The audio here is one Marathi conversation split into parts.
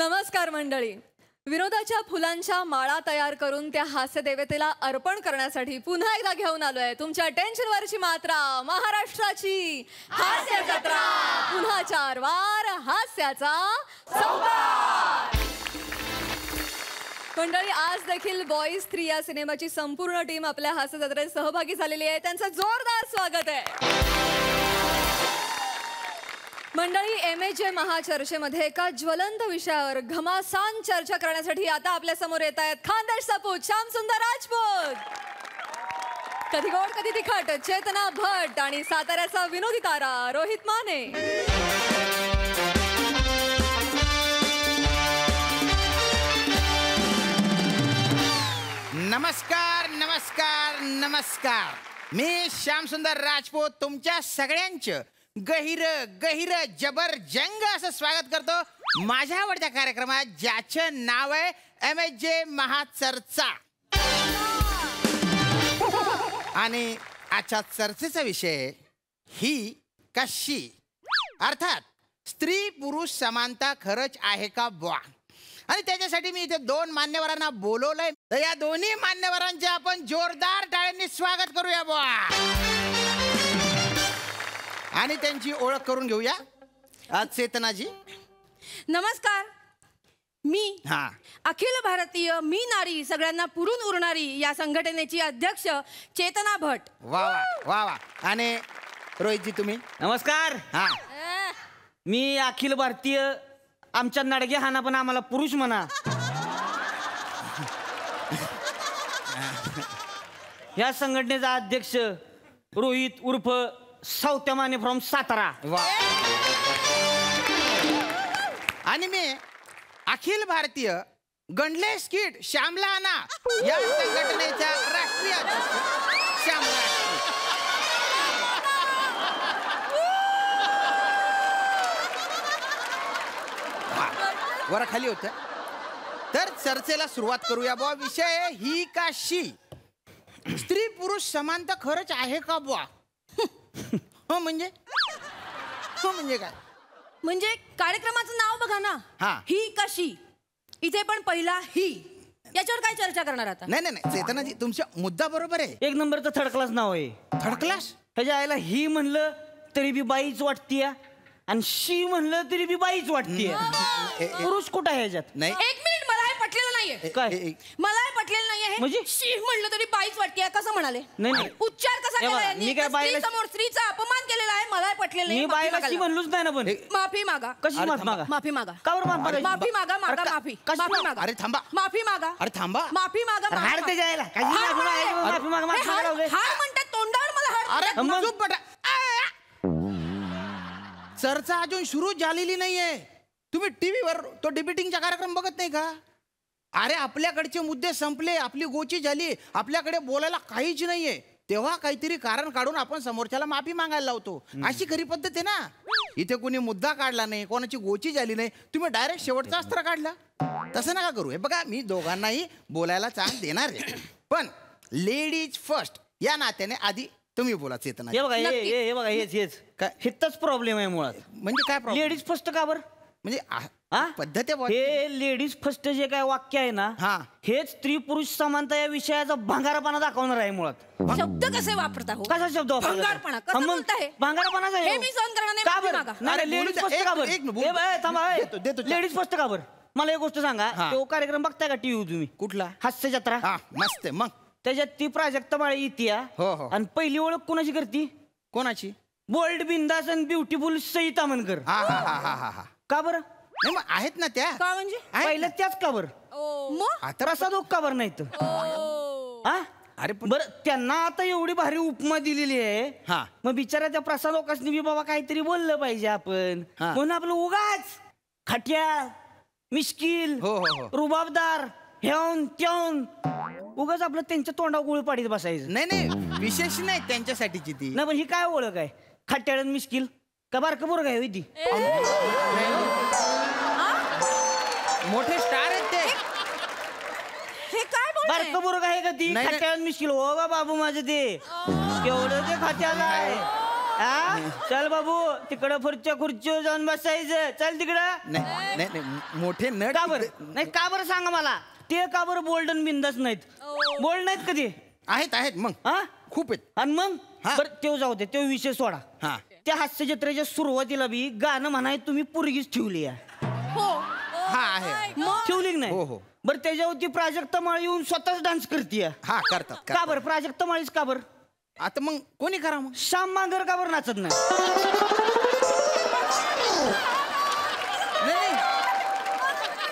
नमस्कार मंडळी. विनोदाच्या फुलांच्या माळा तयार करून त्या हास्य देवतेला अर्पण करण्यासाठी पुन्हा एकदा घेऊन आलोय तुमच्या टेन्शनवरची मात्रा, महाराष्ट्राची हास्य जत्रा. पुन्हा 4 वार हास्याचा संवाद. मंडळी, आज देखील बॉईज 3 या सिनेमाची संपूर्ण टीम आपल्या हास्य जत्रेत सहभागी झालेली आहे. त्यांचं जोरदार स्वागत आहे. मंडळी, MJ महाचर्चेमध्ये एका ज्वलंत विषयावर घमासान चर्चा करण्यासाठी आता आपल्या समोर येत आहेत खानदेश सपूत श्यामसुंदर राजपूत, कधी गोड कधी तिखट चेतना भट्ट आणि साताऱ्याचा विनोदी तारा रोहित माने. नमस्कार नमस्कार नमस्कार. मी श्यामसुंदर राजपूत तुमच्या सगळ्यांचं गहिर गहिर जबरजंग असं स्वागत करतो माझ्या आवडत्या कार्यक्रमात, ज्याचं नाव आहे MJ महाचर्चा. आणि आजच्या चर्चेचा विषय ही कशी, अर्थात स्त्री पुरुष समानता खरंच आहे का बुवा. आणि त्याच्यासाठी मी इथे 2 मान्यवरांना बोलवलंय, तर या दोन्ही मान्यवरांचे आपण जोरदार टाळ्यांनी स्वागत करूया बुवा. आणि त्यांची ओळख करून घेऊया. आज चेतनाजी. नमस्कार. मी अखिल भारतीय मी नारी सगळ्यांना पुरून उरणारी या संघटनेची अध्यक्ष चेतना भट्ट. वा वा वा वा. आणि रोहितजी तुम्ही. नमस्कार. मी अखिल भारतीय, आमच्या नडगे हाना पण आम्हाला पुरुष म्हणा, या संघटनेचा अध्यक्ष रोहित उर्फ सावत्या माने फ्रॉम सातारा. वा. आणि मी अखिल भारतीय गणलेश किड श्यामला आना या संघटनेचा राष्ट्रीय अध्यक्ष श्यामला. वर खाली होत. तर चर्चेला सुरुवात करूया बुवा. विषय ही का शी, स्त्री पुरुष समानता खरंच आहे का बुवा. हो म्हणजे काय, म्हणजे कार्यक्रमाचं नाव बघा ना, ही कशी. इथे पण पहिला ही, याच्यावर काय चर्चा करणार आता. नाही चेतनाजी, तुमचा मुद्दा बरोबर आहे. 1 नंबरचं थर्ड क्लास नाव आहे. Third class. ह्याच्या आईला ही म्हणलं तरी बी बाईच वाटतीय, आणि शी म्हणलं तरी बी बाईच वाटतीय. पुरुष कुठं आहे ह्याच्यात. नाही, 1 मिनिट, मला हे पटलेलं नाहीये. काय मला हे पटलेलं नाहीये. म्हणजे शी म्हणलं तरी बाईच वाटते कसं म्हणाले. नाही, उच्चार कसा केलाय. मी काय बाईला समोर स्त्रीचा अपमान केलेला आहे. मला हे पटलेलं नाही. मी बाईला शी म्हणलोच नाही ना. पण माफी मागा. कशी माफी मागा. माफी मागा. कावर माफी मागा. माफी मागा. माफी मागा. अरे थांबा. माफी मागा. अरे थांबा. माफी मागा. हाड त्याच्या आईला माफी मागा. हाड म्हणतात तोंडावर. मला अरे चुप बटा. चर्चा अजून सुरू झालेली नाहीये. तुम्ही टीव्हीवर तो डिबेटिंगचा कार्यक्रम बघत नाही का. अरे आपल्याकडचे मुद्दे संपले, आपली गोची झाली, आपल्याकडे बोलायला काहीच नाहीये, तेव्हा काहीतरी कारण काढून आपण समोरच्याला माफी मागायला लावतो. अशी खरी पद्धत आहे ना. इथे कोणी मुद्दा काढला नाही, कोणाची गोची झाली नाही, तुम्ही डायरेक्ट शेवटचा अस्त्र काढला. तसं नका करू. हे बघा, मी दोघांनाही बोलायला चान्स देणार आहे, पण लेडीज फर्स्ट या नात्याने आधी तुम्ही बोला. चेतना. हे बघा हेच काय हितच प्रॉब्लेम आहे मुळात. म्हणजे काय प्रॉब्लेम. लेडीज फर्स्ट का बरं. म्हणजे पद्धत आहे. हे लेडीज फर्स्ट जे काय वाक्य आहे ना, हेच स्त्री पुरुष समानता या विषयाचा भांगारपणा दाखवणार आहे मुळात. शब्द कसे वापरता हो. कसा शब्द भंगारपणा कसं म्हणताय. भांगारपणा हे मी सहन करणार नाही. का बरं. लेडीज फर्स्ट का बरं. लेडीज फर्स्ट का बरं. मला एक गोष्ट सांगा, तो कार्यक्रम बघताय का टीव्ही तुम्ही. कुठला. हास्य जत्रा. मस्त आहे. मग त्याच्यात ती प्राजक्ता माळी येते. आणि पहिली ओळख कोणाची करती. कोणाची. बोल्ड बिंदास आणि ब्युटिफुल सई तामणकर. का बरं. नाही मग आहेत ना त्या. का म्हणजे पहिलं त्याच का बरं. मग प्रसाद ओक का बरं नाही तर. अरे बरं, त्यांना आता एवढी भारी उपमा दिलेली आहे, मग बिचारा त्या प्रसाद ओकासनी बी बाबा काहीतरी बोललं पाहिजे आपण. म्हणून आपलं उगाच खट्याळ, मिश्किल, रुबाबदार, ह्याऊन त्याऊन उगाच आपलं त्यांच्या तोंडावर गुळ पाडीत बसायचं. नाही विशेष नाही त्यांच्यासाठीची ती. नाही पण ही काय ओळख आहे. खट्याळ मिश्किल का बारकं पोरग आहे ती. मोठे स्टार आहेत ते. हे काय बोलताय. बारकं पोरग आहे का ती. खट्याळ मिश्किल. हो गा बाबू माझं ते केवढं ते खट्याळ आहे. चल बाबू तिकडं खुर्च्या खुर्चीवर जाऊन बसायचं. चल तिकडं. नाही नाही नाही, मोठे नट का बरं नाही का बरं सांगा मला. ते का बरं बोल्डन बिंदास नाहीत. बोल्ड नाहीत कधी. आहेत आहेत मग हा खूप आहेत. आणि मग हा. बरं तेव जाऊ दे तेव विषय सोडा. हा त्या हास्य जत्रेच्या सुरुवातीला बी गाणं म्हणाय तुम्ही पोरगीच ठेवली आहे. हो हा आहे. ठेवली की नाही. हो, हो. बरं त्याच्यावरती प्राजक्ता माळी येऊन स्वतःच डान्स करते. हा करतात का करतात. बरं प्राजक्ता माळीच का बरं. आता मग कोणी करा मग. श्याम मांगर का बरं नाचत नाही. नाही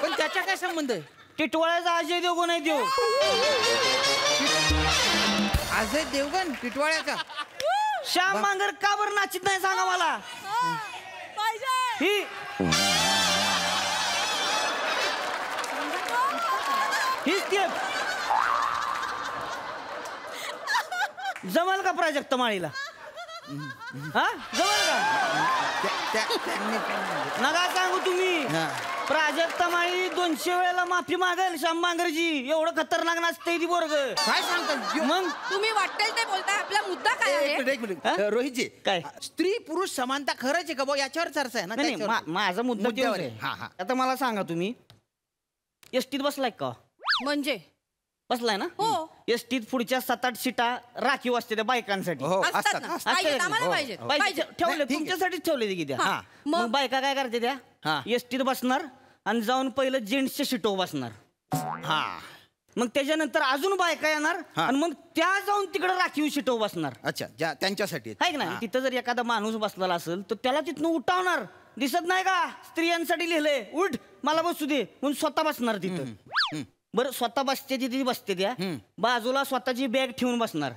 पण त्याचा काय संबंध आहे. टिटवाळ्याचा अजय देवगण आहे देव. अजय देवगण टिटवाळ्याचा. श्याम मांगर का बरं नाचत नाही सांगा मला. ही स्टेप जमल का प्राजक्त माळीला. हा जमल का. नका सांगू तुम्ही. प्राजक्ता माळी 200 वेळेला माफी मागेल श्याम मांगरजी. एवढं खतरनाक नाचते ती पोरग. काय सांगता मग तुम्ही वाटेल ते बोलताय. आपला मुद्दा काय आहे. एक मिनिट हा? रोहितजी काय? स्त्री पुरुष समानता खरंच आहे का भाऊ याच्यावर चर्चा आहे ना. नाही त्याच्यावर. माझा मुद्दा मुद्द्यावर तेच आहे. आहे. हा हा आता मला सांगा तुम्ही एसटीत बसलाय का. म्हणजे बसलाय ना. हो. एसटीत पुढच्या 7-8 सीटा राखीव असते त्या बायकांसाठी. हो असतात असतात ना. असतात. पाहिजेत, असतात. आम्हाला हो. पाहिजेत. पाहिजे. पाहिजेत. ठेवले नाही, ठीक आहे. तुमच्यासाठीच ठेवले की त्या. हा. मग बायका काय करते त्या हा. एसटीत बसणार आणि जाऊन पहिलं जेंट्सच्या सीटो बसणार. हा मग त्याच्यानंतर अजून बायका येणार हा. आणि मग त्या जाऊन तिकडे राखीव सीटो बसणार. अच्छा ज्या त्यांच्यासाठी आहे की नाही. तिथं जर एखादा माणूस बसलेला असेल तर त्याला तिथनं उठावणार. दिसत नाही का स्त्रियांसाठी लिहिलंय उठ मला बसू दे म्हणून स्वतः बसणार तिथं. बरं स्वतः बसते तिथे बसते त्या बाजूला स्वतःची बॅग ठेवून बसणार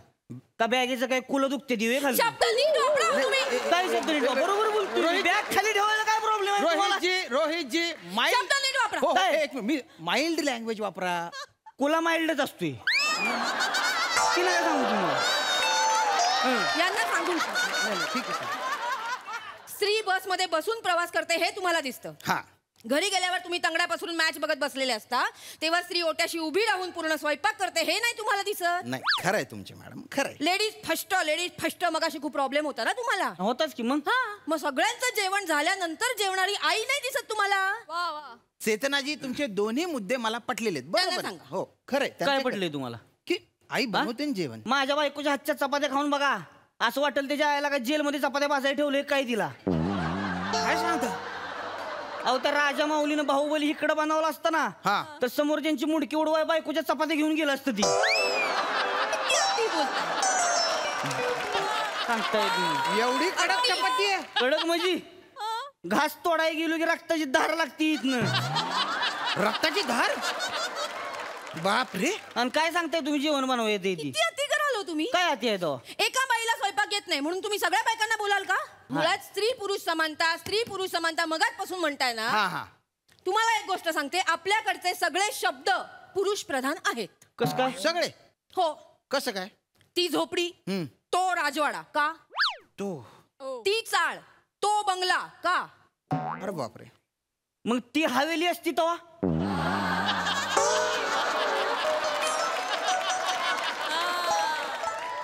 का. बॅगेचं काय कुलं दुखते दिवे खाली. शब्द नीट वापरा हो तुम्ही. काय शब्द नीट वापरा. बरोबर बोलतो. बॅग खाली ठेवायला काय प्रॉब्लेम आहे तुम्हाला? रोहितजी माइल्ड शब्द नीट वापरा. हो काय? एक मिनिट, मी माइल्ड लँग्वेज वापरा. कुला माइल्डच असतोय. तिला काय सांगू तुम्हाला. यांना सांगून नाही, नाही, ठीक आहे. स्त्री बसमध्ये बसून प्रवास करते हे तुम्हाला दिसतं. हा घरी गेल्यावर तुम्ही तंगड्यापासून मॅच बघत बसलेले असता तेव्हा स्त्री ओट्याशी उभी राहून पूर्ण स्वयंपाक करते हे नाही तुम्हाला दिसत. नाही खरं आहे तुमचे मॅडम खरं आहे. लेडीज फस्ट मग अशी खूप प्रॉब्लेम होता ना तुम्हाला. होताच की मग. हा मग सगळ्यांचं जेवण झाल्यानंतर जेवणारी आई नाही दिसत तुम्हाला. चेतनाजी तुमचे दोन्ही मुद्दे मला पटलेले आहेत. त्यांना बरोबर आहे. सांगा. हो खरं आहे. काय त्यांचे पडले तुम्हाला. की आई बनवते ना जेवण. माझ्या बायकोच्या हातच्या चपात्या खाऊन बघा असं वाटेल त्याच्या आईला काय जेलमध्ये चपात्या भाजायला ठेवले काय तिला. काय सांगता. अहो त्या राजा माऊलीनं बाहुबली इकडं बनवला असता ना हा. तर समोर ज्यांची मुडकी उडवाय बायकोच्या चपात्या घेऊन गेलं असतं ती. सांगताय तुम्ही एवढी कडक चपाती आहे. कडक म्हणजे घास तोडाय गेलो की रक्ताची धार लागते इथनं. रक्ताची धार. बाप रे. आणि काय सांगताय तुम्ही जेवण बनवा येते ती. किती अति करालो तुम्ही. काय अति आहे तो. एका बाईला स्वयंपाक येत नाही म्हणून तुम्ही सगळ्या बायकांना बोलाल का. मुळात स्त्री पुरुष समानता मगाचपासून म्हणताय ना. हा हा तुम्हाला एक गोष्ट सांगते आपल्याकडचे सगळे शब्द पुरुष प्रधान आहेत. कस काय. सगळे. हो. कसं काय. ती झोपडी तो राजवाडा का. तो ती चाळ तो बंगला का. अरे बापरे. मग ती हवेली असती तेव्हा.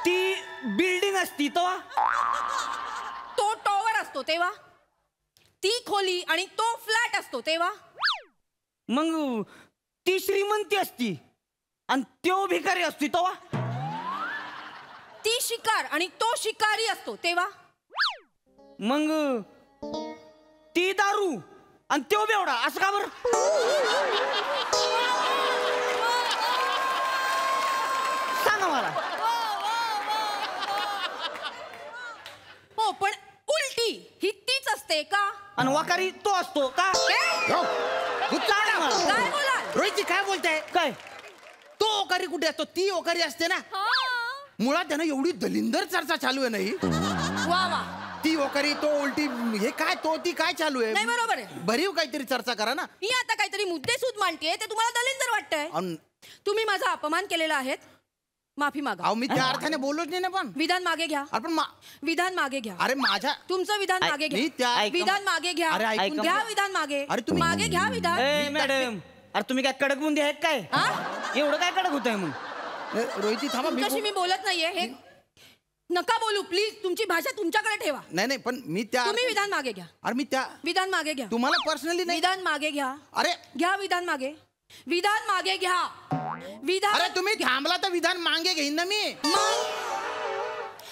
ती बिल्डिंग असती तेव्हा. तो टॉवर असतो तेव्हा. ती खोली आणि तो फ्लॅट असतो तेव्हा. मग ती श्रीमंती असती आणि तो भिकारी असतो तेव्हा. ती शिकार आणि तो शिकारी असतो तेव्हा. मग ती दारू आणि तो बेवडा असं का बरं. सांगा मला. हो पण उलटी ही तीच असते का. आणि वाकारी तो असतो का. सांगा मला. काय बोलाल. रोहितजी काय बोलताय. काय तो ओकारी कुठे असतो. ती ओकारी असते ना. मुळात त्यानं एवढी दलिंदर चर्चा चालू आहे नाही. वा वा. ती ओकारी तो उलटी हे काय तो ती काय चालू आहे. नाही बरोबर आहे. भरीव काहीतरी चर्चा करा ना. मी आता काहीतरी मुद्देसूद मांडते ते तुम्हाला दलिंदर वाटतंय. तुम्ही माझा अपमान केलेला आहे माफी मागा. अहो मी त्या अर्थाने बोललोच नाही ना. पण विधान मागे घ्या. आपण विधान मागे घ्या. अरे माझ्या तुमचं विधान मागे मी घ्या. त्या विधान मागे घ्या. अरे ऐकून घ्या विधान मागे. अरे तुम्ही- मागे घ्या विधान. ए मॅडम अरे तुम्ही काय कडक बुंदी आहेत काय. हा? एवढं काय कडक होत आहे मग. रोहितजी थांबा. तुमच्याशी मी बोलत नाहीये. हे नका बोलू प्लीज. तुमची भाषा तुमच्याकडे ठेवा. नाही पण मी त्या तुम्ही विधान मागे घ्या. अरे मी त्या विधान मागे घ्या. तुम्हाला पर्सनली नाही. विधान मागे घ्या. अरे घ्या विधान मागे. विधान मागे घ्या. विधान. अरे तुम्ही थांबला तर विधान मागे घेईन ना मी.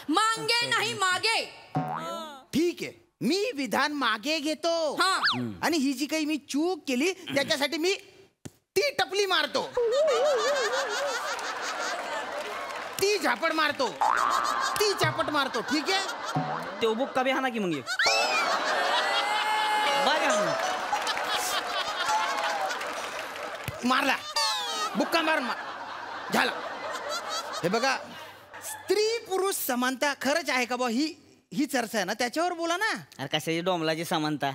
मागे नाही मागे. ठीक आहे, मी विधान मागे घेतो. आणि ही जी काही मी चूक केली त्याच्यासाठी मी ती टपली मारतो, ती झापड मारतो, ती चापट मारतो. ठीक आहे, ते बुक्का बी हाना की मग मारला बुक्का मार झाला. हे बघा, स्त्री पुरुष समानता खरंच आहे का बा? ही चर्चा आहे ना, त्याच्यावर बोला ना. अरे कशाची डोमलाची समानता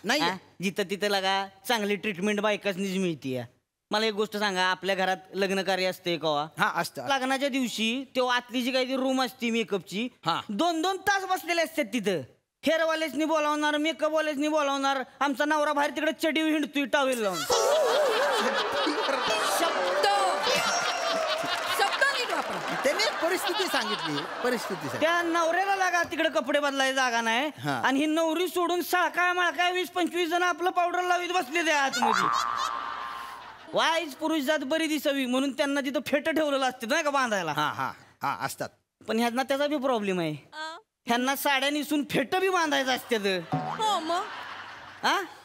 नाही. जिथं तिथं लगा चांगली ट्रीटमेंट बायकासनीच मिळतीये. मला एक गोष्ट सांगा, आपल्या घरात लग्न कार्य असते कवा? हा असतं. लग्नाच्या दिवशी तेव्हा आतली जी काही रूम असते मेकअपची, 2-2 तास बसलेले असतात तिथं. हेअरवालेसनी बोलावणार, मेकअपवालेसनी बोलावणार, आमचा नवरा बाहेर तिकडे चडी हिंडतोय टॉवेल लावून. शब्द नीट वापरा. त्याने परिस्थिती सांगितली, परिस्थिती त्या नवऱ्याला लागा तिकडे कपडे बदलायला जागा नाही, आणि ही नवरी सोडून साळकाय माळकाय 20-25 जण आपलं पावडर लावीत बसले त्या आतमध्ये. वाईच पुरुष जात बरी दिसावी म्हणून त्यांना तिथं फेट ठेवलेलं असते नाही का बांधायला. हा असतात. पण ह्यांना त्याचा बी प्रॉब्लेम आहे. ह्यांना साड्या निसून फेट बी बांधायचं असते. हो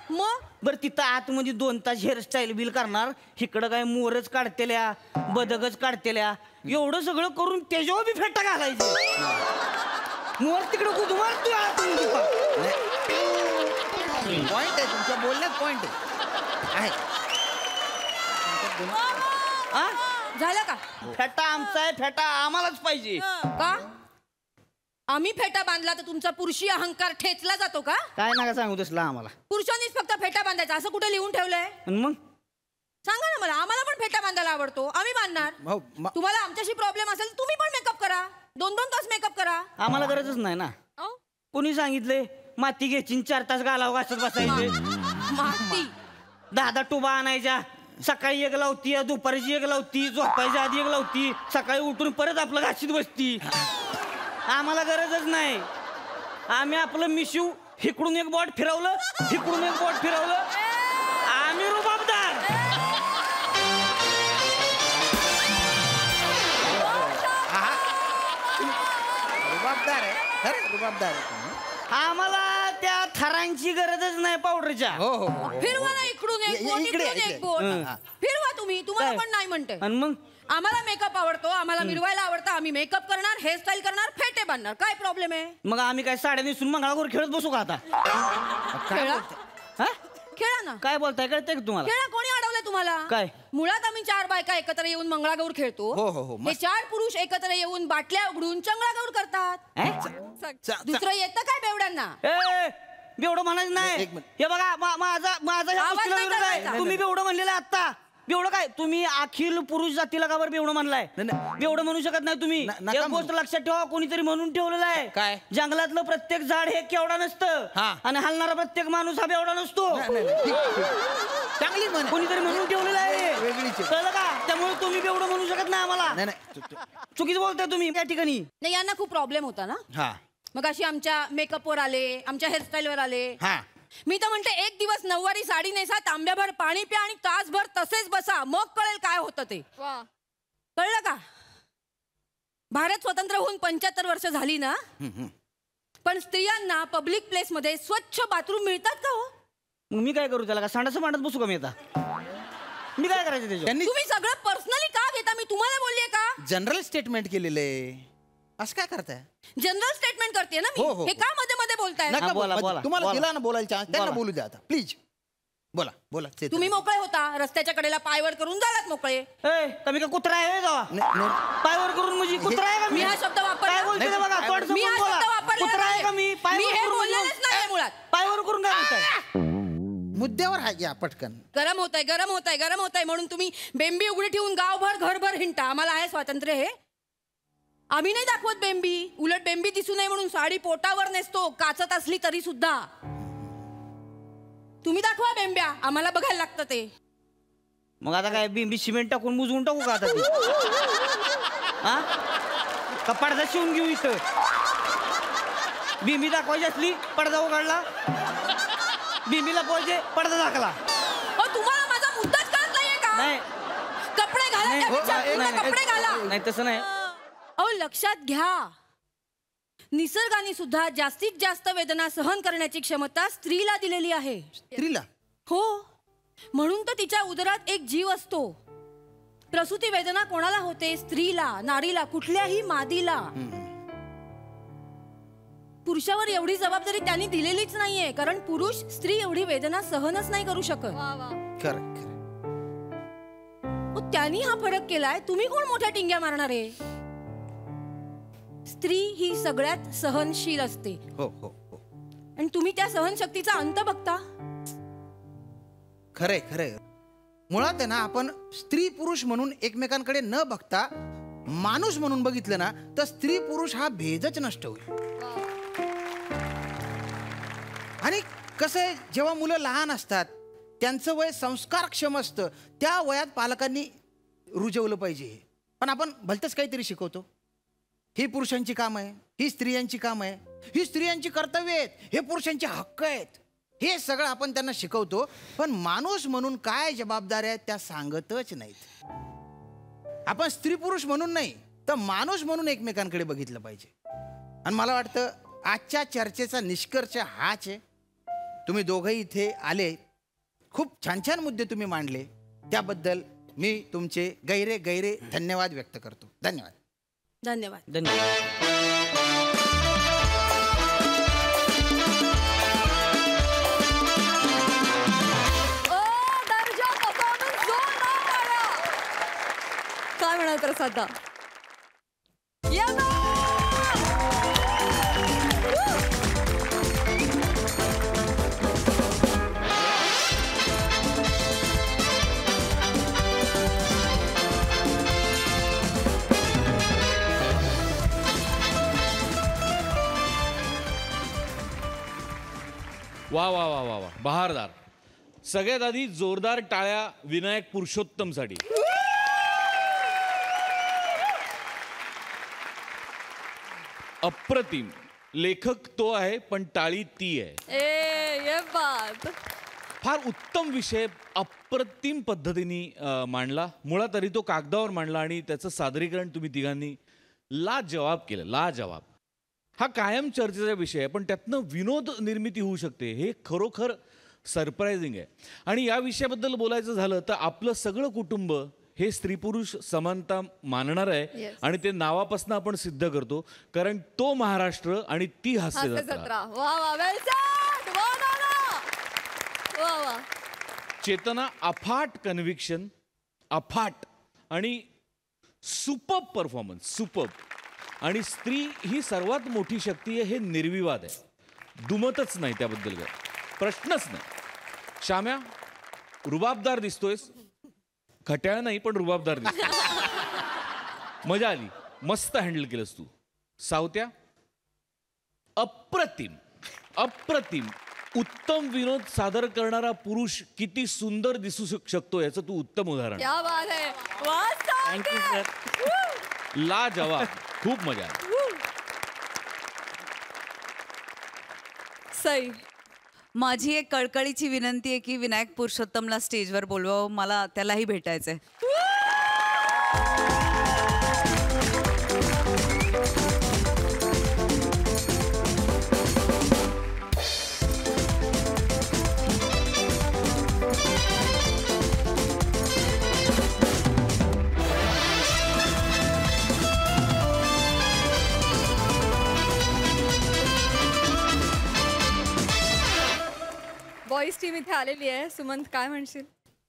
मग बर तिथं आतमध्ये 2 तास हेअरस्टाईल बिल करणार, इकडं काय मोरच काढतेल्या, बदकच काढतेल्या, एवढं सगळं करून त्याच्यावर बी फेटा घालायचं. मोर तिकडं कुठं मारतोय आतमध्ये. पॉइंट आहे तुमच्या बोलण्यात, पॉइंट आहे. झालं का? फेटा आमचा आहे, फेटा आम्हालाच पाहिजे. का आम्ही फेटा बांधला तर तुमचा पुरुषी अहंकार ठेचला जातो का? काय नका सांगू तसला आम्हाला. पुरुषांनीच फक्त फेटा बांधायचा असं कुठे लिहून ठेवलंय? मग सांगा ना मला. आम्हाला पण फेटा बांधायला आवडतो, आम्ही बांधणार. तुम्हाला आमच्याशी प्रॉब्लेम असेल तुम्ही पण मेकअप करा, 2-2 तास मेकअप करा. आम्हाला गरजच नाही ना. कोणी सांगितले माती घ्यायची 4 तास गालाव घासत बसायचे? माती 10 टुबा आणायच्या, सकाळी एक लावती, दुपारची एक लावती, झोपायच्या आधी एक लावती, सकाळी उठून परत आपलं घाशीत बसती. आम्हाला गरजच नाही. आम्ही आपलं मिशू इकडून एक बोट फिरवलं, इकडून एक बोट फिरवलं, आम्ही रुबाबदार. रुबाबदार आहे, खरं रुबाबदार आहे. आम्हाला त्या थरांची गरजच नाही पावडरच्या. हो. फिरवा ना इकडून एक बोट, इकडून एक बोट. फिरवा तुम्ही, तुम्हाला पण नाही म्हणते. आणि मग आम्हाला मेकअप आवडतो, आम्हाला मिरवायला आवडतं, आम्ही मेकअप करणार, हेअरस्टाईल करणार, फेटे बांधणार. काय प्रॉब्लेम आहे? मग आम्ही काय साड्या नेसून मंगळागौर खेळत बसू का आता? खेळा ना. काय बोलताय, कळतंय का तुम्हाला? खेळा. कोणी अडवलंय तुम्हाला? काय? मुळात आम्ही 4 बायका एकत्र येऊन मंगळागौर खेळतो. हे 4 पुरुष एकत्र येऊन बाटल्या उघडून चंगळागौर करतात. दुसरं येतं काय बेवड्यांना? बेवडं म्हणायचं नाही. हे बघा माझा तुम्ही बेवडं म्हणलेलं आता. बेवडं काय? तुम्ही अखिल पुरुष जातीला का बरं बेवडं म्हणलाय? बेवडं म्हणू शकत नाही तुम्ही. एक गोष्ट लक्षात ठेवा, कोणीतरी म्हणून ठेवलेलं आहे. काय? जंगलातलं प्रत्येक झाड हे केवढा नसतं, आणि हलणारा प्रत्येक माणूस हा बेवडा नसतो. चांगली म्हण, कोणीतरी म्हणून ठेवलेलं आहे. कळलं का? त्यामुळे तुम्ही बेवडं म्हणू शकत नाही आम्हाला. चुकीच बोलताय तुम्ही त्या ठिकाणी. नाही, यांना खूप प्रॉब्लेम होता ना. मग अशी आमच्या मेकअपवर आले, आमच्या हेअरस्टाईलवर आले. मी तर म्हणते 1 दिवस नऊवारी साडी नेसा, तांब्याभर पाणी प्या आणि तासभर तसेच बसा, मग कळेल काय होतं ते. कळलं का? भारत स्वतंत्र होऊन 75 वर्ष झाली ना, पण स्त्रियांना पब्लिक प्लेस मध्ये स्वच्छ बाथरूम मिळतात का हो? मग मी काय करू त्याला? का सांडाचं मांडत बसू का मी आता? मी काय करायचं त्याच्यावर? तुम्ही सगळं पर्सनली का घेता? मी तुम्हाला बोललीये का? जनरल स्टेटमेंट केलेलं आहे. असं काय करताय? जनरल स्टेटमेंट करते ना मी. हे का मध्ये मध्ये बोलताय? तुम्हाला दिला ना बोलायला चान्स, त्यांना बोलू द्या आता प्लीज. बोला. तुम्ही मोकळे होता, रस्त्याच्या कडेला पायवर करून झालात मोकळे. कमी का कुत्रा आहे का? पायवर करून म्हणजे कुत्रा आहे का? मी हा शब्द वापरला. मी हा शब्द वापरला. कुत्रा आहे का मी? मी हे बोललेलंच नाही मुळात. पायवर करून काय बोलताय? मुद्द्यावर या पटकन. गरम होतंय म्हणून तुम्ही बेंबी उघडी ठेवून गावभर घरभर हिंडता. आम्हाला आहे स्वातंत्र्य हे. आम्ही नाही दाखवत बेंबी. उलट बेंबी दिसू नये म्हणून साडी पोटावर नेसतो, काचत असली तरी सुद्धा. तुम्ही दाखवा बेंब्या, आम्हाला बघायला लागतं ते. मग आता काय बेंबी सिमेंट टाकून मुजवून टाकू का आता? का पडदा शिवून घेऊ इथं? बिंबी दाखवायची असली पडदा उघडला, बिंबीला पोहोचे पडदा दाखला. तुम्हाला माझा मुद्दाच कळत नाहीये का? नाही कपडे घाला त्या बिचाऱ्याला, कपडे घाला. नाही तसं नाही. अहो लक्षात घ्या, निसर्गाने सुद्धा जास्तीत जास्त वेदना सहन करण्याची क्षमता स्त्रीला दिलेली आहे. स्त्रीला? हो, म्हणून तर तिच्या उदरात एक जीव असतो. प्रसूती वेदना कोणाला होते? स्त्रीला, नारीला, कुठल्याही मादीला. पुरुषावर एवढी जबाबदारी त्यांनी दिलेलीच नाहीये, कारण पुरुष स्त्री एवढी वेदना सहनच नाही करू शकत. खरं. त्यांनी हा फरक केलाय. तुम्ही कोण मोठ्या टिंग्या मारणार आहे? स्त्री ही सगळ्यात सहनशील असते. हो हो हो. आणि तुम्ही त्या सहनशक्तीचा अंत बघता. खरंय खरंय. मुळात आहे ना, आपण स्त्री पुरुष म्हणून एकमेकांकडे न बघता माणूस म्हणून बघितलं ना, तर स्त्री पुरुष हा भेदच नष्ट होईल. आणि कसं आहे, जेव्हा मुलं लहान असतात त्यांचं वय संस्कारक्षम असतं, त्या वयात पालकांनी रुजवलं पाहिजे. पण आपण भलतंच काहीतरी शिकवतो. ही पुरुषांची काम आहे, ही स्त्रियांची काम आहे, ही स्त्रियांची कर्तव्य आहेत, हे पुरुषांचे हक्क आहेत, हे सगळं आपण त्यांना शिकवतो. पण माणूस म्हणून काय जबाबदाऱ्या आहेत त्या सांगतच नाहीत. आपण स्त्री पुरुष म्हणून नाही तर माणूस म्हणून एकमेकांकडे बघितलं पाहिजे. आणि मला वाटतं आजच्या चर्चेचा निष्कर्ष हाच आहे. तुम्ही दोघंही इथे आले, खूप छान छान मुद्दे तुम्ही मांडले, त्याबद्दल मी तुमचे गैरे गैरे धन्यवाद व्यक्त करतो. धन्यवाद. धन्यवाद. धन्यवाद. काय म्हणाल तर सध्या वा वा वा वा वा, बहारदार. सगळ्यात आधी जोरदार टाळ्या विनायक पुरुषोत्तम साठी. अप्रतिम. लेखक तो आहे पण टाळी ती आहे. ये बात. फार उत्तम विषय अप्रतिम पद्धतीने मांडला. मुळात तरी तो कागदावर मांडला आणि त्याचं सादरीकरण तुम्ही तिघांनी लाजवाब केलं. लाजवाब. हा कायम चर्चेचा विषय आहे, पण त्यातनं विनोद निर्मिती होऊ शकते हे खरोखर सरप्रायझिंग आहे. आणि या विषयाबद्दल बोलायचं झालं तर आपलं सगळं कुटुंब हे स्त्री पुरुष समानता मानणार आहे. आणि ते नावापासून आपण सिद्ध करतो, कारण तो महाराष्ट्र आणि ती हास्य जत्रा. चेतना अफाट कन्व्हिक्शन, अफाट आणि सुपर्ब परफॉर्मन्स. सुपर्ब. आणि स्त्री ही सर्वात मोठी शक्ती आहे हे निर्विवाद आहे. दुमतच नाही त्याबद्दल, काय प्रश्नच नाही. श्याम्या, रुबाबदार दिसतोयस. खट्याळ नाही पण रुबाबदार दिसतोय. मजा आली. मस्त हँडल केलंस तू. सावत्या, अप्रतिम. अप्रतिम. उत्तम विनोद सादर करणारा पुरुष किती सुंदर दिसू शकतो याचं तू उत्तम उदाहरण. क्या बात है. Thank you sir. लाजवाब. खूप मजा आली. सई, माझी एक कळकळीची विनंती आहे की विनायक पुरुषोत्तमला स्टेजवर बोलवावं. मला त्यालाही भेटायचंय. बॉईज टीम इथे आलेली आहे. सुमंत, काय म्हणशील?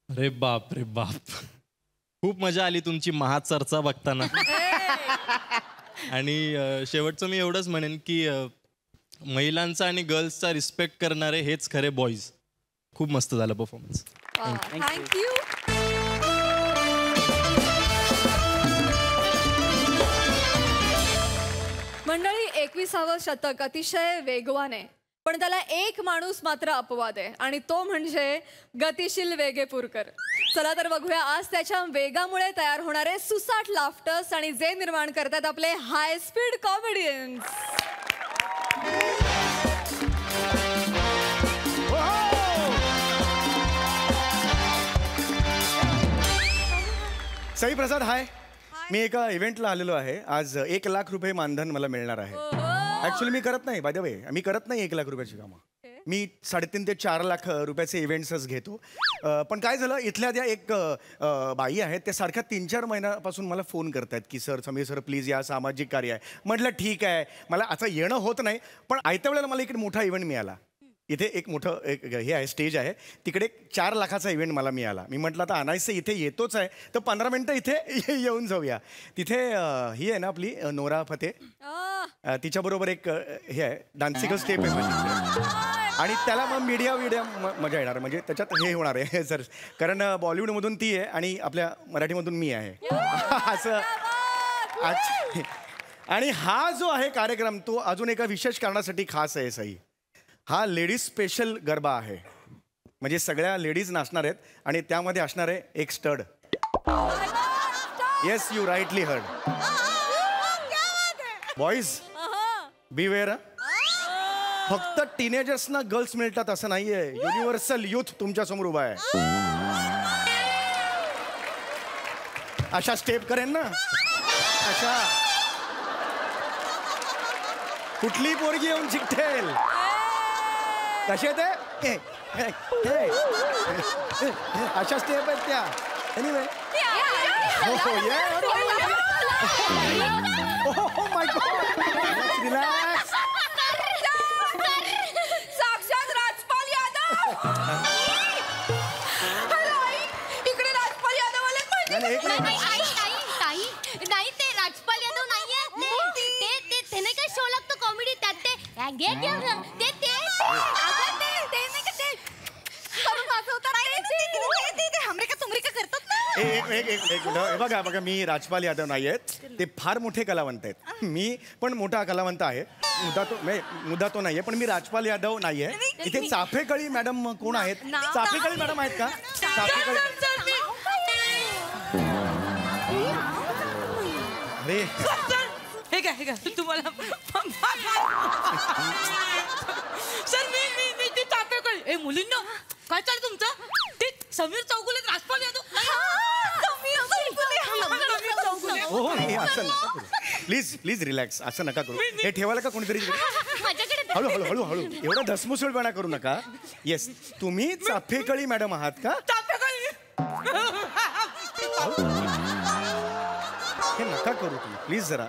अरे बाप रे बाप, खूप मजा आली तुमची महाचर्चा बघताना. आणि शेवटचं मी एवढंच म्हणेन की महिलांचा आणि गर्ल्सचा रिस्पेक्ट करणारे हेच खरे बॉईज. खूप मस्त झालं परफॉर्मन्स. थँक्यू. मंडळी, 21वे शतक अतिशय वेगवान आहे, पण त्याला एक माणूस मात्र अपवाद आहे आणि तो म्हणजे गतिशील वेगेपूरकर. चला तर बघूया आज त्याच्या वेगामुळे तयार होणारे सुसाट लाफ्टर्स आणि जे निर्माण करतात आपले हाय स्पीड कॉमेडियन्स. साई प्रसाद हाय. मी एका इव्हेंटला आलेलो आहे. आज 1 लाख रुपये मानधन मला मिळणार आहे. ऍक्च्युली मी करत नाही, बाय द वे, मी करत नाही 1 लाख रुपयाची कामं. मी 3.5 ते 4 लाख रुपयाचे इव्हेंट्सच घेतो. पण काय झालं, इथल्या त्या एक बाई आहेत, त्या सारख्या 3-4 महिन्यापासून मला फोन करतात की सर, समीर सर प्लीज या, सामाजिक कार्य आहे. म्हटलं ठीक आहे, मला असं येणं होत नाही. पण आयत्या वेळेला मला इकडे मोठा इव्हेंट मिळाला. इथे एक मोठं एक हे आहे, स्टेज आहे, तिकडे 4 लाखाचा इव्हेंट मला मिळाला. मी म्हटलं आता अनायसे इथे येतोच आहे तर 15 मिनटं इथे येऊन जाऊया. तिथे ही आहे ना आपली नोरा फते, तिच्याबरोबर एक हे आहे, डान्सिकल स्टेप आहे माझी. आणि त्याला मग मीडिया मजा येणार, म्हणजे त्याच्यात हे होणार आहे सर, कारण बॉलिवूडमधून ती आहे आणि आपल्या मराठीमधून मी आहे असं. आणि हा जो आहे कार्यक्रम तो अजून एका विशेष कारणासाठी खास आहे साई. हा लेडीज स्पेशल गरबा आहे, म्हणजे सगळ्या लेडीज नाचणार आहेत आणि त्यामध्ये असणार आहे एक stud. Yes, you rightly heard. Boys beware. फक्त टीनेजर्सना गर्ल्स मिळतात असं नाहीये, युनिव्हर्सल युथ तुमच्या समोर उभा आहे. अशा स्टेप करेन ना, अशा कुठली पोरगी येऊन चिकटेल कसे ते अशा स्टेप आहेत त्या. एनिवे, माय गॉड, रिलॅक्स. साक्षात राजपाल यादव. इकडे राजपाल यादव आले. नाही, ते राजपाल यादव नाहीये. ते नाही काय शो लागतो कॉमेडी, त्यात ते बघा बघा, मी राजपाल यादव नाही आहेत, ते फार मोठे कलावंत आहेत. मी पण मोठा कलावंत आहे, मुद्दा तो नाहीये, पण मी राजपाल यादव नाहीये. इथे चाफेकळी मॅडम कोण आहेत? चाफेकळी मॅडम आहेत का? चाफेकळी. अरे हे काय तुम्हाला सर, मी ती चाफेकळी. ए मुलींना काय चाललं तुमचं? ते समीर चौगुले, राजपाल यादव. हो, असं नका करू प्लीज, प्लीज रिलॅक्स, असं नका करू. हे ठेवायला का कोणीतरी? हळू हळू हळू हळू, एवढा धसमुसळपणा करू नका. येस, तुम्ही चाफेकळी मॅडम आहात का? हे नका करू तुम्ही प्लीज, जरा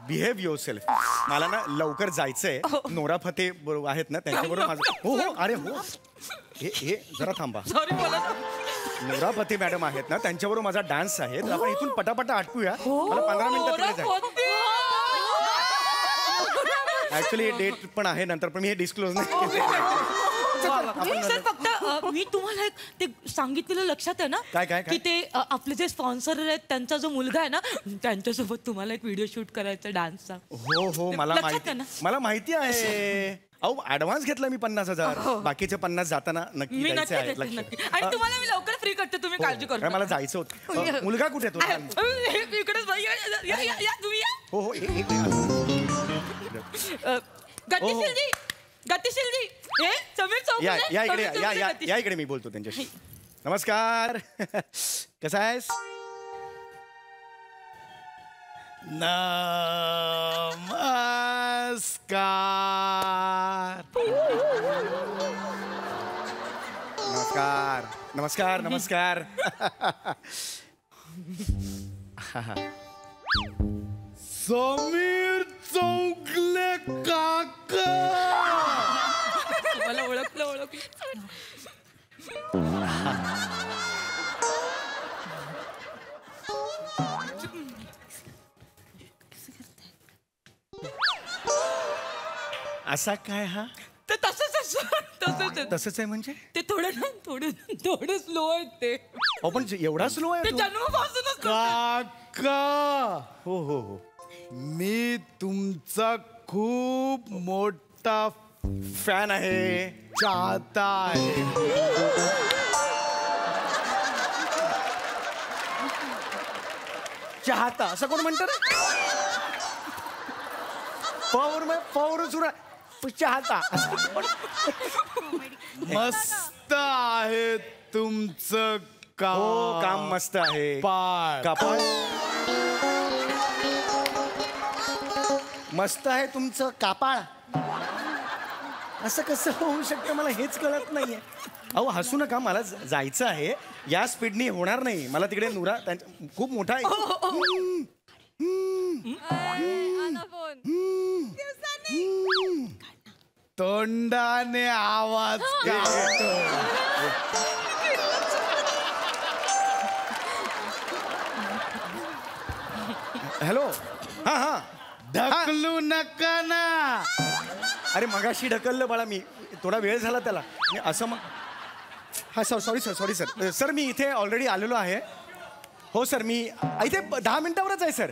बिहेव युअर सेल्फ. मला ना लवकर जायचंय. नोरा फते बरोबर आहेत ना, त्यांच्याबरोबर माझं. हो हो, अरे हो, हे जरा थांबा. नोरा फते मॅडम आहेत ना, त्यांच्याबरोबर माझा डान्स आहे, तर आपण इथून पटापटा आटपूया. मला 15 मिनिटात तिकडे जायचं. ऍक्च्युली डेट पण आहे नंतर, पण मी हे डिस्क्लोज नाही केलं. सर, फक्त मी तुम्हाला एक ते सांगितलेलं लक्षात आहे ना, काय की ते आपले जे स्पॉन्सर आहेत त्यांचा जो मुलगा आहे ना, त्यांच्यासोबत तुम्हाला एक व्हिडिओ शूट करायचा डान्सचा. हो हो, मला माहिती आहे. अहो, ऍडव्हान्स घेतला मी 50,000. बाकीचे 50 जाताना नक्की द्यायचे आहे. आणि तुम्हाला मी लवकर फ्री करते, तुम्ही काळजी करू. मला जायचं होतं. मुलगा कुठे तो? इकडेच तुम्ही या. हो हो, गतिशीलजी, गतिशीलजी, हे समीर चौगुले. या इकडे, या इकडे, मी बोलतो त्यांच्याशी. नमस्कार, कसा आहेस? नमस्कार नमस्कार नमस्कार. समीर चौगुले काका. मला ओळखलं. असा काय हा? तर तसंच आहे म्हणजे? ते थोडं स्लो आहेत ते. पण एवढा स्लो आहे ते जन्मापासूनच काका. हो हो हो, मी तुमचा खूप मोठा फॅन आहे, चाहता आहे, चाहता असं कोण म्हणतं रे? पौर सुरा चाहता मस्त आहे तुमचं काम. हो, काम मस्त आहे. कापाळ मस्त आहे तुमचं कापाळ. असं कसं होऊ शकतं मला हेच कळत नाहीये. अहो हसू नका, मला जायचं आहे. या स्पीडनी होणार नाही. मला तिकडे नुरा खूप मोठा आहे. तोंडाने आवाज काढतो. हॅलो. हा ढकलू नका ना. अरे मगाशी ढकललं बाळा मी. थोडा वेळ झाला त्याला. मी असं मग हा सॉरी सर. सर मी इथे ऑलरेडी आलेलो आहे. हो सर, मी इथे 10 मिनिटावरच आहे सर.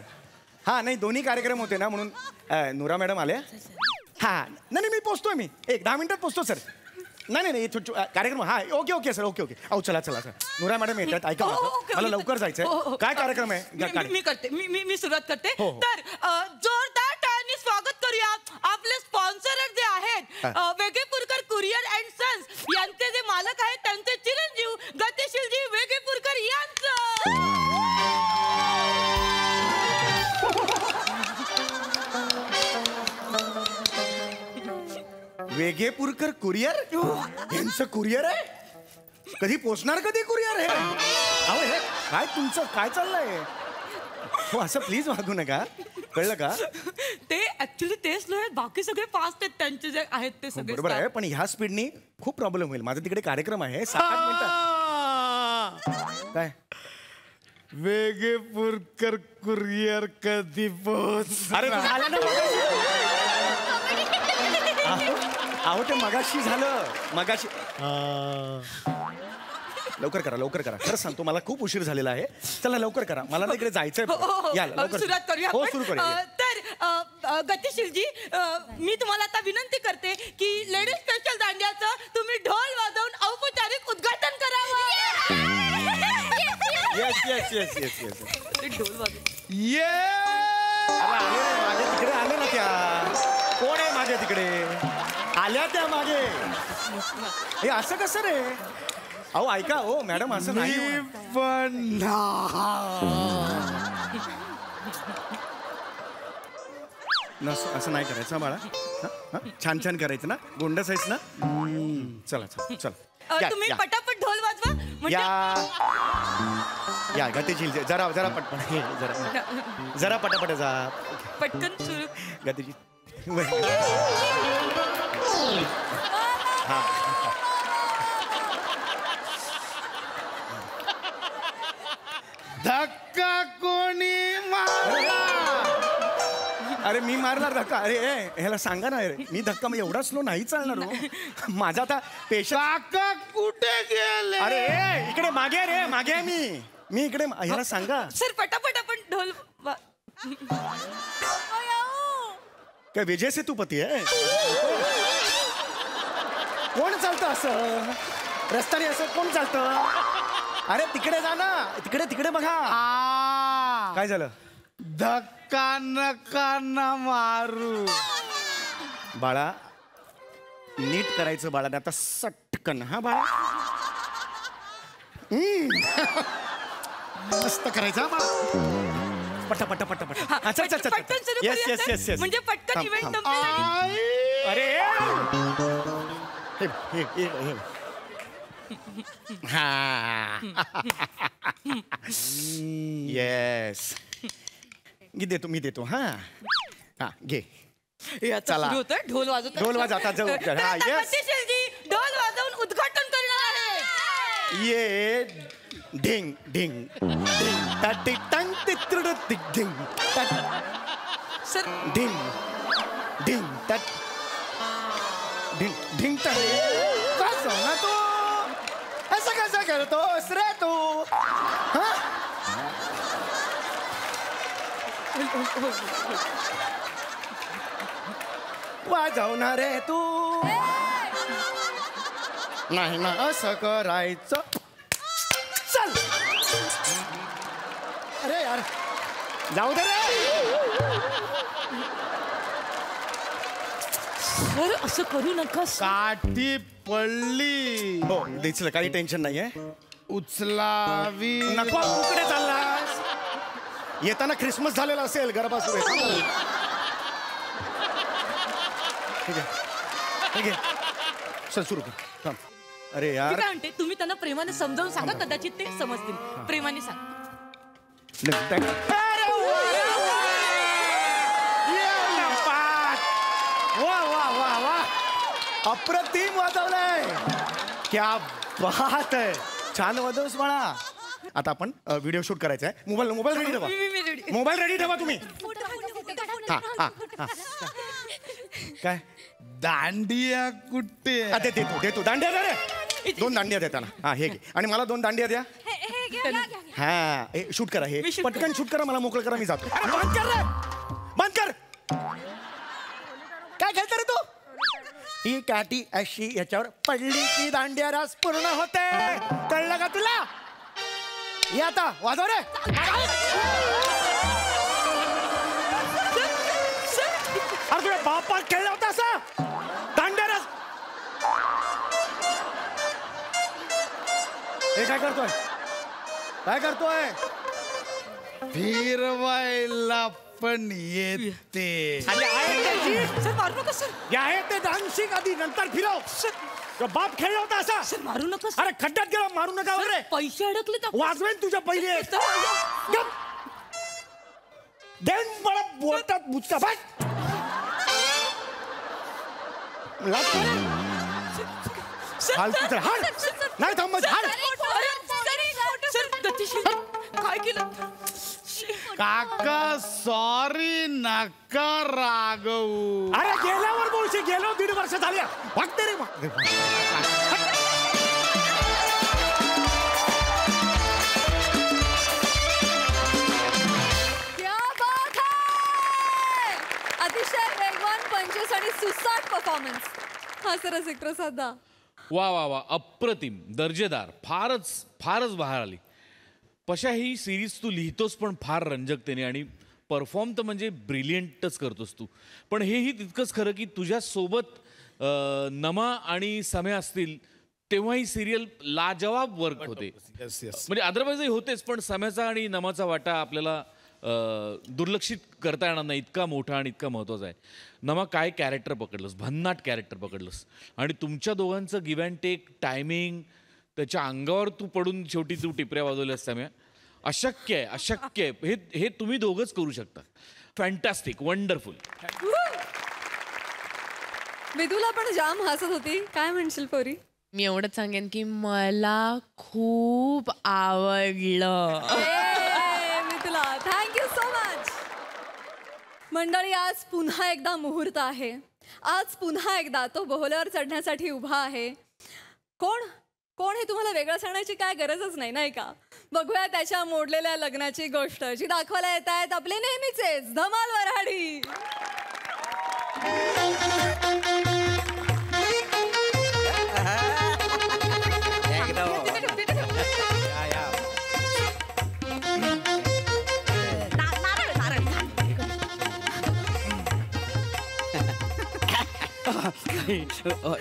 हा नाही, दोन्ही कार्यक्रम होते ना म्हणून नुरा मॅडम आले. हा नाही मी पोचतोय. मी 10 मिनिटात पोचतो सर. नाही कार्यक्रम. हा ओके सर. ओके. अहो चला सर. नुरा मॅडम येतात. ऐका मला लवकर जायचंय. काय कार्यक्रम आहे? मी करते. मी सुरुवात करते. हो. तर जोरदार टाळ्यांनी स्वागत करूया आपले स्पॉन्सर जे आहेत वेगेपूरकर कुरिअर अँड सन्स यांचे जे मालक आहेत त्यांचे चिरंजीव गतिशीलजी वेगेपूरकर यांचं. वेगेपूरकर कुरिअर. यांचं कुरिअर आहे. कधी पोचणार कधी कुरिअर हे? अहो हे काय तुमचं काय चाललंय? हो असं प्लीज वागू नका, कळलं का? ते ऍक्च्युली तेच नाही, बाकी सगळे फास्ट आहेत त्यांचे जे आहेत ते सगळे. बरोबर आहे, पण ह्या स्पीडनी खूप प्रॉब्लेम होईल. माझा तिकडे कार्यक्रम आहे 7-8 मिनिटात. काय वेगेपूरकर कुरिअर कधी पोच? अरे झालं ना अहो ते मगाशी झालं. मगाशी लवकर करा. खरं सांगतो मला खूप उशीर झालेला आहे. चला लवकर करा, मला तिकडे जायचंय. या लवकर सुरुवात करूया. हो सुरू करूया. तर गतिशीलजी मी तुम्हाला आता विनंती करते की लेडीज स्पेशल दांडियाचं तुम्ही ढोल वाजवून औपचारिक उद्घाटन करावं. येस. ढोल वाजव. माझ्या तिकडे आले ना त्या. कोण आहे माझ्या तिकडे? आल्या त्या मागे. हे असं कसं रे? अहो ऐका हो मॅडम, असं नाही पण असं नाही करायचं बाळा. छान करायचं ना. गोंडस आहेस ना. चला तुम्ही पटापट ढोल वाजवा. या गतिशील जरा पटपट जरा पटापट जा. पटकन सुरू. गतिशील. हा धक्का कोणी मारला? अरे मी मारणार धक्का? अरे ह्याला सांगा ना. मी धक्का म्हणजे एवढा स्लो नाही चालणार हो. माझा आता काका कुठे गेले? अरे इकडे मागे रे, मागे आहे मी इकडे. ह्याला सांगा सर पटापट आपण ढोल काय विजय सेतुपती आहे? कोण चालतं असं रस्त्याने? असं कोण चालतं? अरे तिकडे जा ना. तिकडे बघा. काय झालं? धक्का नका ना मारू बाळा. नीट करायचं बाळा. आता सटकन. हा बाळा मस्त करायचं बाळा. पटा. पटकन सुरू करूया. येस. म्हणजे पटकन इव्हेंट संपला. अरे येस. मी देतो. हा घे. चला ढोल वाजव आता. जाऊ. गतिशीलजी ढोल वाजवून उद्घाटन करणार आहे. ये ढिंग तटी टंग तित्रुड ढिंग सर ढिंग तट ढिंग तट. कसं ना तू असं कसं करतोस रे तू? वाजवणारे तू नाही ना असं करायचं. चल अरे यार जाऊ दे रे. सर असं करू नका. काठी पडली. हो दिसलं, काही टेन्शन नाहीये. उचलावी. नको कुकडे चाललास. येताना क्रिसमस झालेला असेल गरबा सुरू आहे. ठीक आहे ठीक आहे चल सुरू कर. थांब. अरे मी यार काय म्हणते, तुम्ही त्यांना प्रेमाने समजावून सांगा, कदाचित ते समजतील. प्रेमाने सांगा. वा वा वा वा अप्रतिम वाजवलंय. क्या बात आहे. छान वाजवस म्हणा. आता आपण व्हिडिओ शूट करायचा आहे. मोबाईल रेडी ठेवा. मोबाईल रेडी ठेवा तुम्ही. हा हा हा काय दांडिया कुठे? देतो दांडिया द्या रे. 2 दांडिया द्या त्याला. हा हे घे. आणि मला 2 दांडिया द्या. हा हे शूट करा. हे पटकन शूट करा. मला मोकळं करा. मी जातो. बंद कर रे. बंद कर. काय खेळतो रे तू? ही काठी अशी याच्यावर पडली की दांडिया रास पूर्ण होते. कळलं का तुला? ये आता वाजव रे. अरे तुझ्या बापा खेळला होता असा दांडिया रास. हे काय करतोय? काय करतोय? फिरवायला पण येते. आहे ते डान्सिंग आधी नंतर फिरव. बाप खेळला होता असा. सर मारू नका. अरे खड्ड्यात गेला. मारू नका रे. पैसे अडकले तर वाजवेन तुझ्या पहिले. देन मला बोलतात बुचका बाय. नाही थांबत. काय केलं? काका सॉरी नका रागवू. अरे गेल्यावर बोलशी. गेलो 1.5 वर्ष झाली. वागते रे. क्या बात है! अतिशय वेगवान, पंचवीस आणि सुसाट परफॉर्मन्स. हा सर रसिक प्रसाद दा. वा वा वा अप्रतिम दर्जेदार. फारच बाहेर आली. पशा ही सिरीज तू लिहितोस पण फार रंजकतेने आणि परफॉर्म तर म्हणजे ब्रिलियंटच करतोस तू. पण हेही तितकंच खरं की तुझ्यासोबत नमा आणि सम्या असतील तेव्हा ही सिरियल लाजवाब वर्क होते. म्हणजे अदरवाईजही होतेच पण सम्याचा आणि नमाचा वाटा आपल्याला दुर्लक्षित करता येणार नाही. इतका मोठा आणि इतका महत्त्वाचा आहे. नमा काय कॅरेक्टर पकडलंस. भन्नाट कॅरेक्टर पकडलंस. आणि तुमच्या दोघांचं गिव्ह अँड टेक टायमिंग त्याच्या अंगावर तू पडून शेवटी तू टिपऱ्या वाजवल्यास त्यामुळे अशक्य आहे. हे तुम्ही दोघंच करू शकता. फॅन्टॅस्टिक. वंडरफुल. विदूला पण जाम हसत होती. काय म्हणशील पोरी? मी एवढंच सांगेन की मला खूप आवडलं. विदूला थँक्यू सो मच. मंडळी आज पुन्हा एकदा मुहूर्त आहे. आज पुन्हा एकदा तो बोहल्यावर चढण्यासाठी उभा आहे. कोण हे तुम्हाला वेगळं सांगण्याची काय गरजच नाही, नाही का? बघूया त्याच्या मोडलेल्या लग्नाची गोष्ट जी दाखवायला येत आहेत आपले नेहमीचेच धमाल वऱ्हाडी.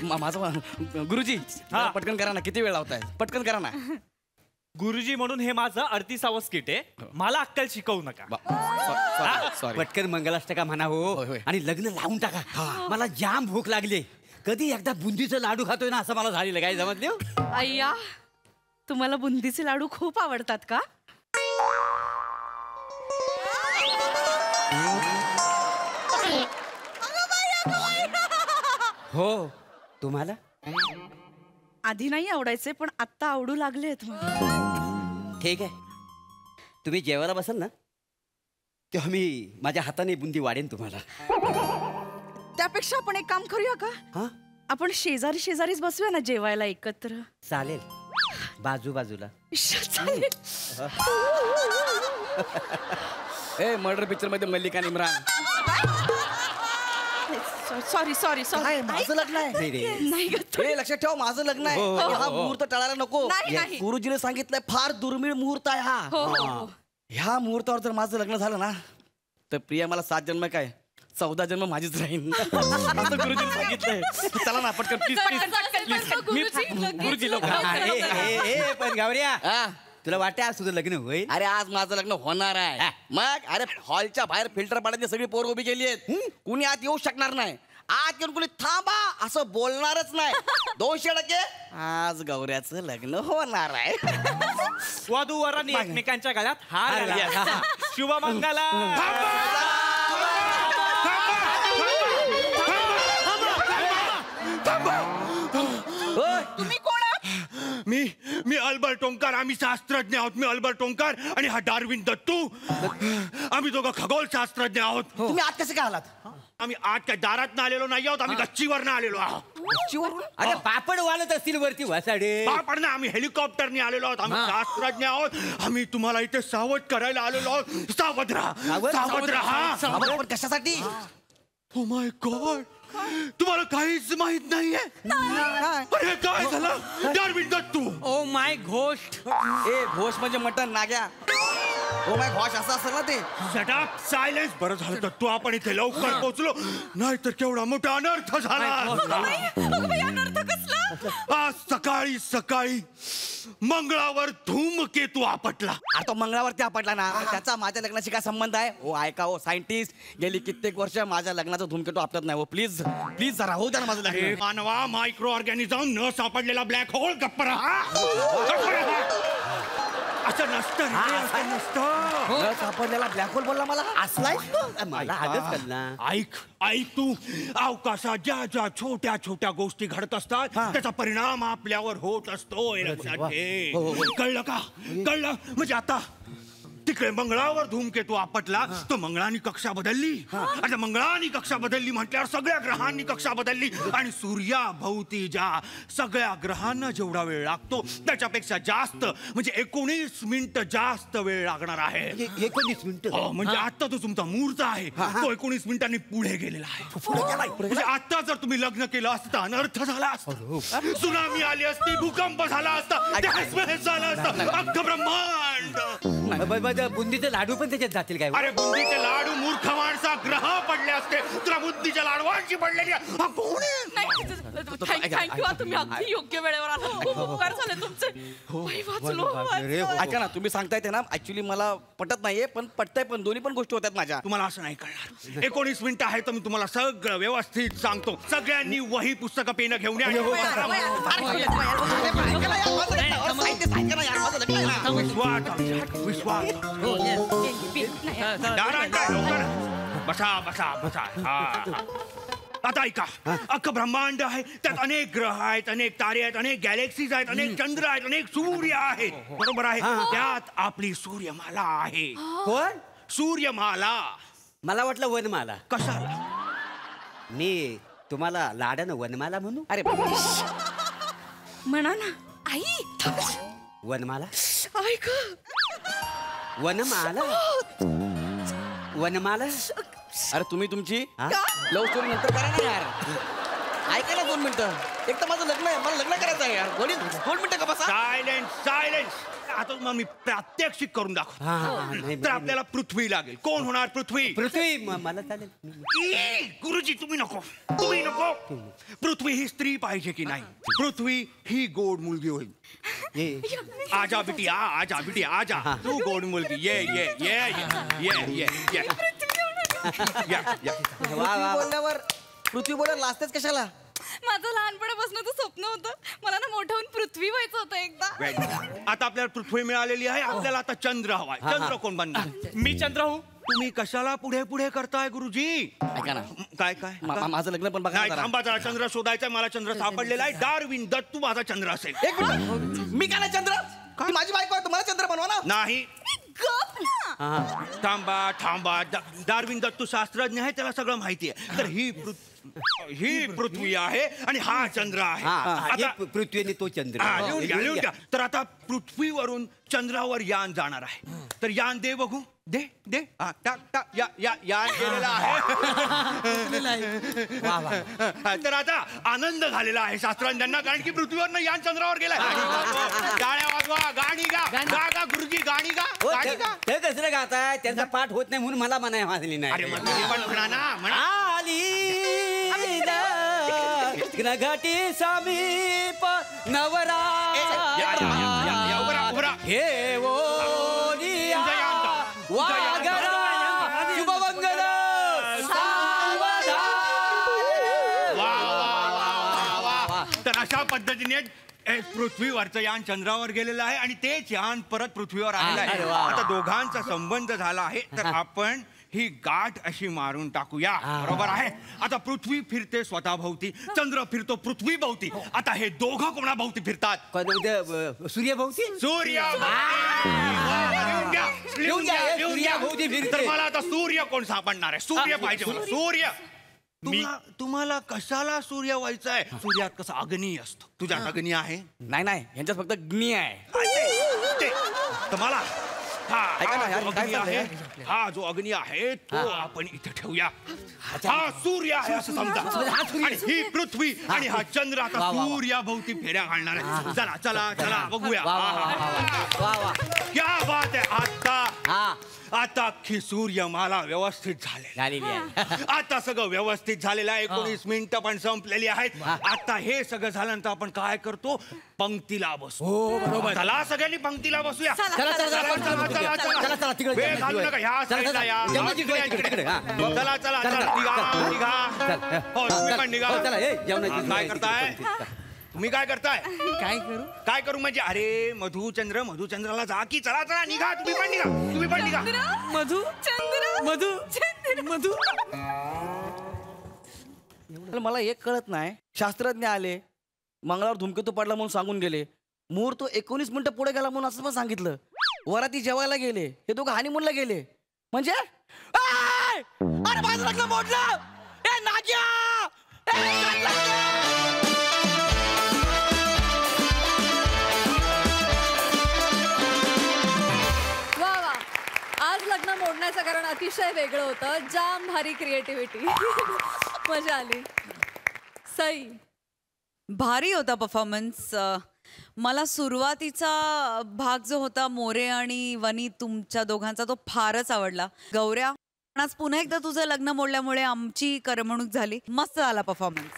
माझं गुरुजी पटकन करा ना. किती वेळ लावताय? पटकन करा ना. गुरुजी म्हणून हे माझं 38वं स्किट आहे. मला अक्कल शिकवू नका. पटकन मंगलाष्टका म्हणा हो. आणि लग्न लावून टाका. मला जाम भूक लागली. कधी एकदा बुंदीचं लाडू खातोय ना असं मला झालेलं. काय जमतले? अय्या तुम्हाला बुंदीचे लाडू खूप आवडतात का? हो. तुम्हाला आधी नाही आवडायचे पण आता आवडू लागलेत. ठीक आहे. तुम्ही जेवायला बसाल ना तेव्हा मी माझ्या हाताने बुंदी वाढेन तुम्हाला. त्यापेक्षा आपण एक काम करूया का? हा आपण शेजारीच बसूया ना जेवायला एकत्र. चालेल. बाजूला. चालेल. ए मर्डर पिक्चर मध्ये मल्लिका इम्रान. सॉरी सॉरी काय माझं लग्न आहे नाही ग, हे लक्षात ठेव, माझं लग्न आहे आणि हा मुहूर्त टळायला नको. नाही, नाही. गुरुजीने सांगितलंय फार दुर्मिळ मुहूर्त आहे हा. ह्या मुहूर्तावर जर माझं लग्न झालं ना तर प्रिया मला 7 जन्म काय 14 जन्म माझीच राहील असं गुरुजीने सांगितलंय. चला ना पटकन प्लीज गुरुजी पण गावऱ्या तुला वाटते आज तुझं लग्न होईल? अरे आज माझं लग्न होणार आहे. मग अरे हॉलच्या बाहेर फिल्टर पाण्याची सगळी पोर उभी केली आहेत. कुणी आत येऊ शकणार नाही. आत येऊन कुणी थांबा असं बोलणारच नाही. 200% आज गौऱ्याचं लग्न होणार आहे. वधू वरांनी एकमेकांच्या गळ्यात हार घाला. शुभमंगला. तुम्ही कोण आहात? मी अल्बर्ट ओंकार. आम्ही शास्त्रज्ञ आहोत. मी अल्बर्ट ओंकार आणि हा डार्विन दत्तू. आम्ही दोघं खगोल शास्त्रज्ञ आहोत. तुम्ही आत कसे काय आलात? आम्ही आज काय दारात आलेलो नाही आहोत. आम्ही गच्चीवरनं आलेलो आहोत. अरे पापड वालत असतील वरती वसाडे. पापड ना, आम्ही हेलिकॉप्टरने आलेलो आहोत. आम्ही शास्त्रज्ञ आहोत. आम्ही तुम्हाला इथे सावध करायला आलेलो आहोत. सावध राहा, सावध राहा. पण कशासाठी? ओ माय गॉड, तुम्हाला काहीच माहित नाहीये? अरे काय झालं? Darwin Dattu. Oh my ghost. ए घोष म्हणजे mutton Nagya. Oh my Ghosh असं असेल ना ते. Shut up, silence. बरं झालं दत्तू आपण इथे लवकर पोहोचलो, नाहीतर केवढा मोठा अनर्थ झाला. अनर्थ कसला? आज सकाळी सकाळी मंगळावर धूमकेतू आपटला. अरे तो मंगळावरती आपटला ना, त्याचा माझ्या लग्नाशी काय संबंध आहे? हो ऐका हो सायंटिस्ट, गेली कित्येक वर्ष माझ्या लग्नाचा धूमकेतू आपटत नाही. हो प्लीज प्लीज जरा होऊ द्या ना माझं लग्न. मानवा, मायक्रो ऑर्गॅनिझम न सापडलेला ब्लॅक होल. गप्प रहा, गप्प रहा. असं नसतं रे, असं नसतं. सापडलेला ब्लॅक होल बोलला मला. असलाय मला आजच कळलं. ऐक ऐक तू, अवकाशात ज्या ज्या छोट्या छोट्या गोष्टी घडत असतात त्याचा परिणाम आपल्यावर होत असतो. हे लक्षात घे. कळलं का? कळलं? म्हणजे आता तिकडे मंगळावर धूमकेतू आपटला, तो मंगळाने कक्षा बदलली. आता मंगळाने कक्षा बदलली म्हटल्यावर सगळ्या ग्रहांनी कक्षा बदलली आणि सूर्याभोवती ज्या सगळ्या ग्रहांना जेवढा वेळ लागतो त्याच्यापेक्षा जास्त, म्हणजे 19 मिनिटं जास्त वेळ लागणार आहे. 19 मिनिटं? म्हणजे आता तो तुमचा मुहूर्त आहे तो 19 मिनिटांनी पुढे गेलेला आहे. म्हणजे आता जर तुम्ही लग्न केलं असतं अनर्थ झाला असता. सुनामी आली असती, भूकंप झाला असता, झालं असतं अख्खं ब्रह्मांड. बुंदीचे लाडू पण त्याच्यात जातील काय? अरे बुंदीचे लाडू मूर्ख माणसा, ग्रह पडले असते. तुला बुंदीच्या लाडवांची पडलेली. थँक्यू, तुम्ही अगदी योग्य वेळेवर आला. खूप उपकार झाले तुमचे. ऐका ना, तुम्ही सांगताय ते ना ऍक्च्युली मला पटत नाहीये, पण पटतंय पण. दोन्ही पण गोष्टी होत्यात माझ्या. तुम्हाला असं नाही कळणार. 19 मिनिटं आहे तर मी तुम्हाला सगळं व्यवस्थित सांगतो. सगळ्यांनी वही पुस्तकं पेन घेऊन या. विश्वास बसा बसा बसा. आता ऐका, अख्खं ब्रह्मांड आहे, त्यात अनेक ग्रह आहेत, अनेक तारे आहेत, अनेक गॅलेक्सीज आहेत, अनेक चंद्र आहेत, अनेक सूर्य आहेत. बरोबर आहे. त्यात आपली सूर्यमाला आहे. कोण? सूर्यमाला. मला वाटलं वनमाला. कशाला? मी तुम्हाला लाडानं वनमाला म्हणू? अरे म्हणा ना. आई वनमाला. ऐक वनमाला. वनमाला. अरे तुम्ही तुमची लव्ह स्टोरी नंतर करा ना यार. ऐका ना 2 मिनिटं. एक तर माझं लग्न आहे, मला लग्न करायचं आहे यार. 2 मिनिटं का बसा. Silence silence. आता मग मी प्रात्यक्षिक करून दाखवतो. तर आपल्याला पृथ्वी लागेल. कोण होणार? पृथ्वी. पृथ्वी मला चालेल. गुरुजी तुम्ही नको, तुम्ही नको. पृथ्वी ही स्त्री पाहिजे की नाही? पृथ्वी ही गोड मुलगी होईल. आजा बिटिया, आजा बिटिया, आजा. तू गोड मुलगी. ये ये ये ये ये ये. बोलल्यावर पृथ्वी बोलायला लाजतेच कशाला? माझं लहानपणापासून स्वप्न होतं, मला ना मोठं होऊन पृथ्वी व्हायचं होतं एकदा. आता आपल्याला पृथ्वी मिळालेली आहे, आपल्याला आता चंद्र हवाय. चंद्र कोण बनणार? मी चंद्र हो. तुम्ही कशाला पुढे पुढे करताय गुरुजी? ऐका ना, काय काय माझं लग्न पण बघा. थांबा जरा. चंद्र शोधायचा. मला चंद्र सापडलेला आहे. डार्विन दत्तू माझा चंद्र असेल. एक मिनिट. मी काय चंद्र? माझी बायको आहे, तुम्हाला चंद्र बनवा ना. नाही. थांबा थांबा. डार्विन दत्तू शास्त्रज्ञ आहे, त्याला सगळं माहिती आहे. तर ही ही पृथ्वी आहे आणि हा चंद्र आहे. आता पृथ्वी आणि तो चंद्र. लिहून घ्या. तर आता पृथ्वीवरून चंद्रावर यान जाणार आहे. तर यान दे बघू. दे दे. टाक टाक. यान गेलेला आहे. तर आता आनंद झालेला आहे शास्त्रज्ञांना, कारण की पृथ्वीवरनं यान चंद्रावर गेलाय. टाळ्या वाजवा, गाणी गा. गा गा गुरुजी, गाणी गा. गाणी गा. ते कसं गाताय? त्यांचा पाठ होत नाही म्हणून मला म्हणाय वाजली नाही. अरे मग तुम्ही पण म्हणा ना. म्हणा. घाटी समीप नवरा हे शुभमंगल तर अशा पद्धतीने पृथ्वीवरचं यान चंद्रावर गेलेलं आहे आणि तेच यान परत पृथ्वीवर आलेलं आहे. आता दोघांचा संबंध झाला आहे, तर आपण ही गाठ अशी मारून टाकूया. बरोबर आहे. आता पृथ्वी फिरते स्वतःभोवती, चंद्र फिरतो पृथ्वीभोवती. आता हे दोघं कोणाभोवती फिरतात? सूर्यभोवती. सूर्यभोवती फिरते. तर मला आता सूर्य कोण सापडणार आहे? सूर्य पाहिजे मला. सूर्य. तुम्हाला कशाला सूर्य व्हायचं आहे? सूर्यात कसा अग्नी असतो. तुझ्यात अग्नी आहे? नाही नाही, यांच्यात फक्त ग्नी आहे. तर मला हा जो अग्नी आहे तो आपण इथे ठेवूया. हा सूर्य आहे असं समजा. आणि ही पृथ्वी आणि हा चंद्र आता सूर्याभोवती फेऱ्या घालणार आहे. चला चला चला बघूया. क्या बात आहे. आता अख्खी सूर्यमाला व्यवस्थित झालेली आहे. आता सगळं व्यवस्थित झालेलं आहे. 19 मिनिटं पण संपलेली आहेत. आता हे सगळं झाल्यानंतर आपण काय करतो? पंक्तीला बसू. बरोबर. चला सगळ्यांनी पंक्तीला बसूया. वेळ घालू नका. ह्या साईडला या. चला चला चला. निघा. हो तुम्ही पण निघा. काय करताय तुम्ही? काय करताय? काय करू म्हणजे? अरे मधुचंद्राला जा की. चला चला निघा. तुम्ही पण निघा. तुम्ही पण निघा. मला एक कळत नाही. शास्त्रज्ञ आले, मंगळावर धूमकेतू पडला म्हणून सांगून गेले. मुहूर्त 19 मिनिटं पुढे गेला म्हणून असं पण सांगितलं. वराती जेवायला गेले, हे दोघं हनीमूनला गेले. म्हणजे अरे माझं लग्न मोडलं. ए नाज्या. आज लग्न मोडण्याचं कारण अतिशय वेगळं होतं. जाम भारी क्रिएटिव्हिटी. मजा आली. सई भारी होता परफॉर्मन्स. मला सुरुवातीचा भाग जो होता मोरे आणि वनी तुमच्या दोघांचा तो फारच आवडला. गौऱ्या, आज पुन्हा एकदा तुझं लग्न मोडल्यामुळे आमची करमणूक झाली. मस्त झाला परफॉर्मन्स.